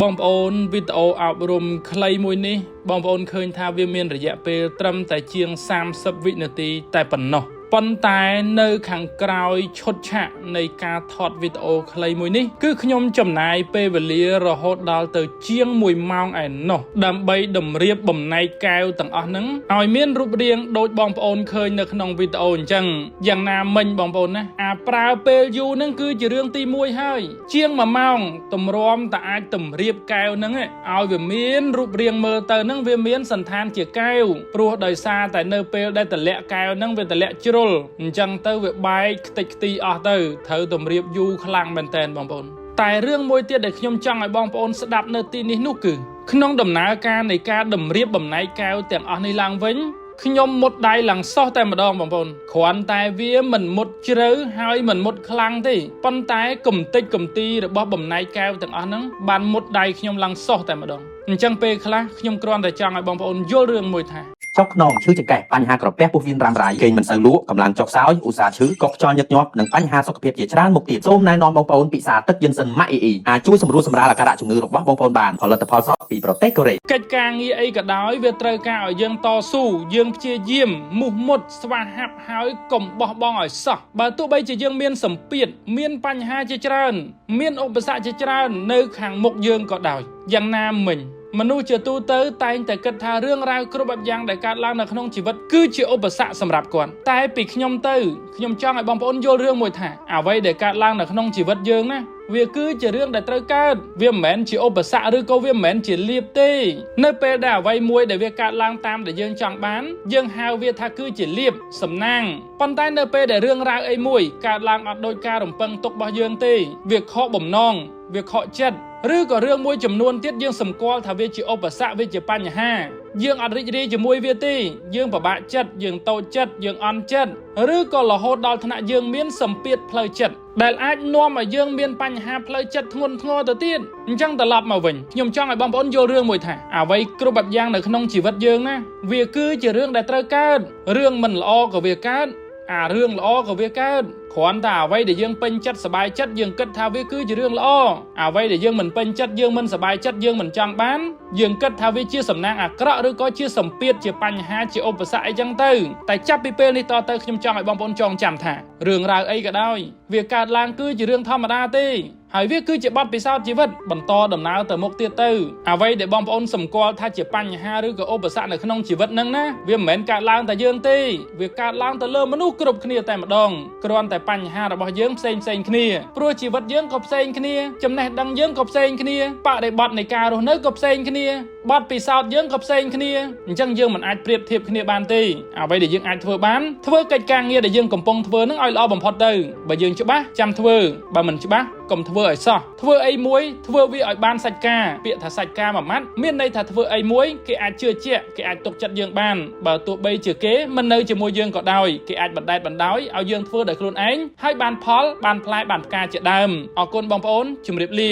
បងប្អូនវីដេអូអប់រំខ្លីមួយនេះបងប្អូនឃើញថាវាមានរយៈពេលត្រឹមតែជាង30វិនាទីតែប៉ុណ្ណោះប៉ុន្តែនៅខាងក្រោយឈុតឆាកនៃការថតវីដេអូខ្លីមួយនេះគឺខ្ញុំចំណាយពេលវេលារហូតដល់ទៅជាង1ម៉ោងឯណោះដើម្បីតម្រៀបបំណែកកែវទាំងអស់ហ្នឹងឲ្យមានរូបរាងដូចបងប្អូនឃើញនៅក្នុងវីដេអូអញ្ចឹងយ៉ាងណាមិញបងប្អូនណាអាប្រើពេលយូរហ្នឹងគឺជារឿងទី1ហើយជាង1ម៉ោងតម្រាំតែអាចតម្រៀបកែវហ្នឹងឲ្យវាមានរូបរាងមើលទៅហ្នឹងវាមានសន្តានជាកែវព្រោះដោយសារតែនៅពេលដែលតម្លាក់កែវហ្នឹងវាតម្លាក់ជ្រុលអញ្ចឹងទៅវាបែកខ្ទេចខ្ទីអស់ទៅត្រូវតម្រៀបយូរខ្លាំងមែនតើបងប្អូនតែរឿងមួយទៀតដែលខ្ញុំចង់ឲ្យបងប្អូនស្ដាប់នៅទីនេះនោះគឺក្នុងដំណើរការនៃការតម្រៀបបំណែកកែវទាំងអស់នេះឡើងវិញខ្ញុំមុតដៃឡើងសោះតែម្ដងបងប្អូនគ្រាន់តែវាមិនមុតជ្រៅហើយមិនមុតខ្លាំងទេប៉ុន្តែកំតិចកំទីរបស់បំណែកកែវទាំងអស់ហ្នឹងបានមុតដៃខ្ញុំឡើងសោះតែម្ដងអញ្ចឹងពេលខ្លះខ្ញុំគ្រាន់តែចង់ឲ្យបងប្អូនយល់រឿងមួយថាចុកខ្នងឈឺចង្កេះបញ្ហាក្រពះពោះវៀនរ៉ាំរ៉ៃគេងមិនសូវលក់កម្លាំងចុកសោយឧស្សាហ៍ឈឺកុកខ្យល់ញឹកញាប់និងបញ្ហាសុខភាពជាច្រើនមុខទៀតសូមណែនាំបងប្អូនពិសាទឹកយិនសិនម៉ាក់អ៊ីអាចជួយសម្រួលសម្រាលអាការៈជំងឺរបស់បងប្អូនបានផលិតផលសក់ពីប្រទេសកូរ៉េកិច្ចការងារអីក៏ដោយវាត្រូវការឲ្យយើងតស៊ូយើងព្យាយាមមុះមុតស្វាហាប់ហើយកុំបោះបង់ឲ្យសោះបើទោះបីជាយើងមានសម្ពាធមានបញ្ហាជាច្រើនមានឧបសគ្គជាច្រើននៅខាងមុខយើងក៏ដោយយ៉ាងណាមិញមនុស្សជាទូទៅតែងតែគិតថារឿងរ៉ាវគ្រប់បែបយ៉ាងដែលកើតឡើងនៅក្នុងជីវិតគឺជាឧបសគ្គសម្រាប់គាត់តែពីខ្ញុំទៅខ្ញុំចង់ឲ្យបងប្អូនយល់រឿងមួយថាអ្វីដែលកើតឡើងនៅក្នុងជីវិតយើងណាវាគឺជារឿងដែលត្រូវកើតវាមិនមែនជាឧបសគ្គឬក៏វាមិនមែនជាលៀបទេនៅពេលដែលអ្វីមួយដែលវាកើតឡើងតាមដែលយើងចង់បានយើងហៅវាថាគឺជាលៀបសំណាងប៉ុន្តែនៅពេលដែលរឿងរ៉ាវអីមួយកើតឡើងអត់ដូចការរំពឹងទុករបស់យើងទេវាខកបំណងវាខកចិត្តឬក៏រឿងមួយចំនួនទៀតយើងសម្គាល់ថាវាជាឧបសគ្គវាជាបញ្ហាយើងអត់រីករាយជាមួយវាទេយើងពិបាកចិត្តយើងតូចចិត្តយើងអន់ចិត្តឬក៏រហូតដល់ថ្នាក់យើងមានសម្ពាធផ្លូវចិត្តដែលអាចនាំឲ្យយើងមានបញ្ហាផ្លូវចិត្តធ្ងន់ធ្ងរទៅទៀតអញ្ចឹងត្រឡប់មកវិញខ្ញុំចង់ឲ្យបងប្អូនយល់រឿងមួយថាអ្វីគ្រប់បែបយ៉ាងនៅក្នុងជីវិតយើងណាវាគឺជារឿងដែលត្រូវកើតរឿងមិនល្អក៏វាកើតរឿងល្អក៏វាកើតគ្រាន់តែអ្វីដែលយើងពេញចិត្តសប្បាយចិត្តយើងគិតថាវាគឺជារឿងល្អអ្វីដែលយើងមិនពេញចិត្តយើងមិនសប្បាយចិត្តយើងមិនចង់បានយើងគិតថាវាជាសំណាងអាក្រក់ឬក៏ជាសម្ពាធជាបញ្ហាជាឧបសគ្គអីចឹងទៅតែចាប់ពីពេលនេះតទៅខ្ញុំចង់ឲ្យបងប្អូនចងចាំថារឿងរ៉ាវអីក៏ដោយវាកើតឡើងគឺជារឿងធម្មតាទេហើយវាគឺជាបទពិសោធន៍ជីវិតបន្តដំណើរទៅមុខទៀតទៅអ្វីដែលបងប្អូនសម្គាល់ថាជាបញ្ហាឬក៏ឧបសគ្គនៅក្នុងជីវិតហ្នឹងណាវាមិនមែនកើតឡើងតែយើងទេវាកើតឡើងទៅលើមនុស្សគ្រប់គ្នាតែម្ដងគ្រាន់តែបញ្ហារបស់យើងផ្សេងគ្នាព្រោះជីវិតយើងក៏ផ្សេងគ្នាចំណេះដឹងយើងក៏ផ្សេងគ្នាបរិបទនៃការរស់នៅក៏ផ្សេងគ្នាបទពិសោធន៍យើងក៏ផ្សេងគ្នាអញ្ចឹងយើងមិនអាចប្រៀបធៀបគ្នាបានទេអ្វីដែលយើងអាចធ្វើបានធ្វើកិច្ចការងារដែលយើងកំពុងធ្វើនឹងឲ្យល្អបំផុតទៅបើយើងច្បាស់ចាំធ្វើបើមិនច្បាស់កុំធ្វើឲ្យសោះធ្វើអីមួយធ្វើវាឲ្យបានសាច់ការពាក្យថាសាច់ការមួយម៉ាត់មានន័យថាធ្វើអីមួយគេអាចជឿជាក់គេអាចទុកចិត្តយើងបានបើទោះបីជាគេមិននៅជាមួយយើងក៏ដោយគេអាចបណ្តែតបណ្ដោយឲ្យយើងធ្វើដោយខ្លួនឯងហើយបានផលបានផ្លែបានផ្កាជាដើមអរគុណបងប្អូនជម្រាបលា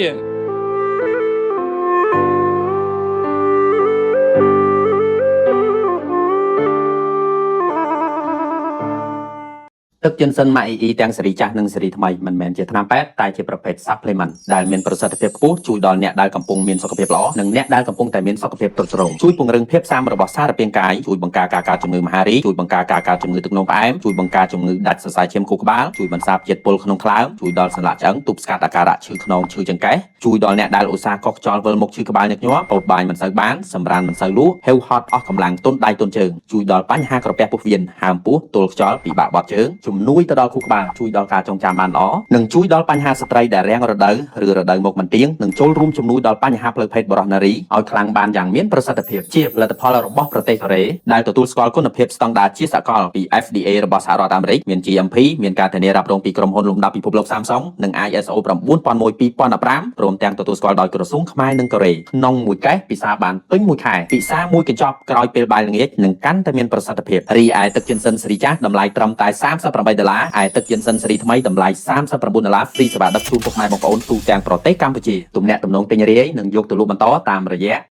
ទឹកយិនសិនម៉ាក់អ៊ីទាំងស៊េរីចាស់និងស៊េរីថ្មីមិនមែនជាថ្នាំពេទ្យតែជាប្រភេទ supplement ដែលមានប្រសិទ្ធភាពខ្ពស់ជួយដល់អ្នកដែលកំពុងមានសុខភាពល្អនិងអ្នកដែលកំពុងតែមានសុខភាពទ្រុឌទ្រោមជួយពង្រឹងភាពស៊ាំរបស់សារពាង្គកាយជួយបង្ការការកើតជំងឺមហារីកជួយបង្ការការកើតជំងឺទឹកនោមផ្អែមជួយបង្ការជំងឺដាច់សរសៃឈាមខួរក្បាលជួយបន្សាបជាតិពុលក្នុងថ្លើមជួយដល់សន្លាក់ឆ្អឹងទប់ស្កាត់អាការៈឈឺខ្នងឈឺចង្កេះជួយដល់អ្នកដែលឧស្សាហ៍កោសខ្យល់វិលមុខឈឺក្បាលញឹកញាប់ពោតបាយមិនសូវបានសម្រានមិនសូវលក់ហេវហត់អស់កម្លាំងទន់ដៃទន់ជើងជួយដល់បញ្ហាក្រពះពោះវៀនហើមពោះទល់ខ្យល់ពិបាកបត់ជើងជំនួយទៅដល់ខួរក្បាលជួយដល់ការចងចាំបានល្អនិងជួយដល់បញ្ហាស្ត្រីដែលរាំងរដូវឬរដូវមកមិនទៀងនិងចូលរួមជំនួយដល់បញ្ហាផ្លូវភេទបុរសនារីឲ្យខ្លាំងបានយ៉ាងមានប្រសិទ្ធភាពជាផលិតផលរបស់ប្រទេសកូរ៉េដែលទទួលស្គាល់គុណភាពស្តង់ដារជាសកលពី FDA របស់សហរដ្ឋអាមេរិកមាន GMP មានការធានារ៉ាប់រងពីក្រុមហ៊ុនលំដាប់ពិភពលោក Samsung និង ISO 9001:2015ព្រមទាំងទទួលស្គាល់ដោយក្រសួងខ្មែរនិងកូរ៉េក្នុងមួយកេសពិសាបានពេញមួយខែពិសាមួយកញ្ចប់ក្រោយពេលបាយល្ងាចនឹងកាន់តែមានប្រសិទ្ធភាពរីឯទឹកយិនសិនស៊េរីចាស់តម្លៃត្រឹមតែ$38ឯទឹកយិនសិនស៊េរីថ្មីតម្លៃ$39ហ្វ្រីសេវាដឹកជូនពុកម៉ែបងប្អូនទូទាំងប្រទេសកម្ពុជាទំនាក់ទំនងទិញរាយនិងយកទៅលក់បន្តតាមរយៈ